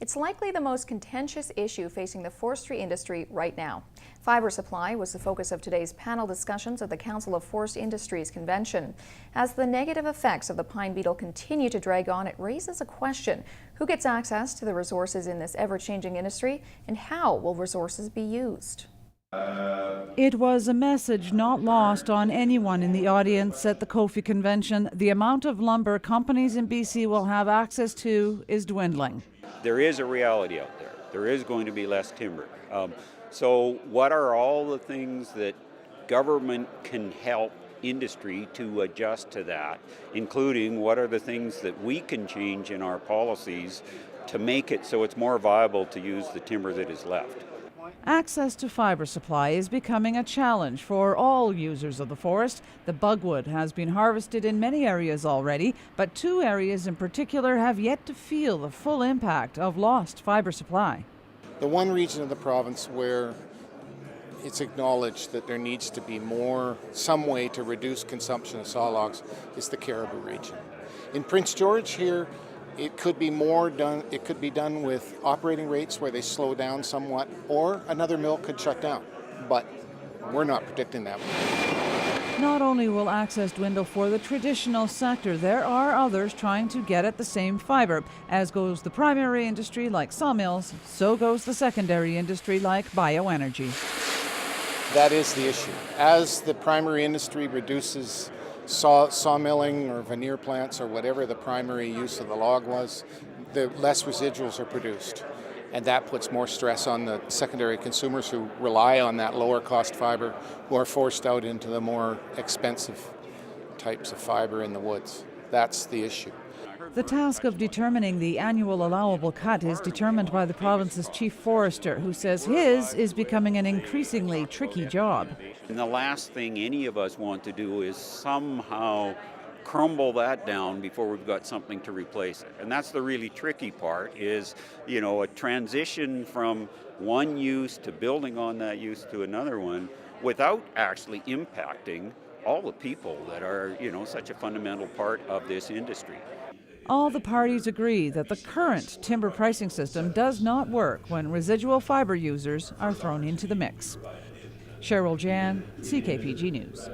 It's likely the most contentious issue facing the forestry industry right now. Fibre supply was the focus of today's panel discussions at the Council of Forest Industries convention. As the negative effects of the pine beetle continue to drag on, it raises a question: who gets access to the resources in this ever-changing industry, and how will resources be used? It was a message not lost on anyone in the audience at the COFI convention. The amount of lumber companies in BC will have access to is dwindling. There is a reality out there. There is going to be less timber. So what are all the things that government can help industry to adjust to that, including what are the things that we can change in our policies to make it so it's more viable to use the timber that is left? Access to fibre supply is becoming a challenge for all users of the forest. The bugwood has been harvested in many areas already, but two areas in particular have yet to feel the full impact of lost fibre supply. The one region of the province where it's acknowledged that there needs to be some way to reduce consumption of sawlogs is the Cariboo region. In Prince George here, it could be done with operating rates where they slow down somewhat, or another mill could shut down. But we're not predicting that. Not only will access dwindle for the traditional sector, there are others trying to get at the same fibre. As goes the primary industry like sawmills, so goes the secondary industry like bioenergy. That is the issue. As the primary industry reduces sawmilling or veneer plants or whatever the primary use of the log was, the less residuals are produced. And that puts more stress on the secondary consumers who rely on that lower cost fibre, who are forced out into the more expensive types of fibre in the woods. That's the issue. The task of determining the annual allowable cut is determined by the province's chief forester, who says his is becoming an increasingly tricky job. And the last thing any of us want to do is somehow crumble that down before we've got something to replace it. And that's the really tricky part is, a transition from one use to building on that use to another one without actually impacting all the people that are, such a fundamental part of this industry. All the parties agree that the current timber pricing system does not work when residual fibre users are thrown into the mix. Cheryl Jan, CKPG News.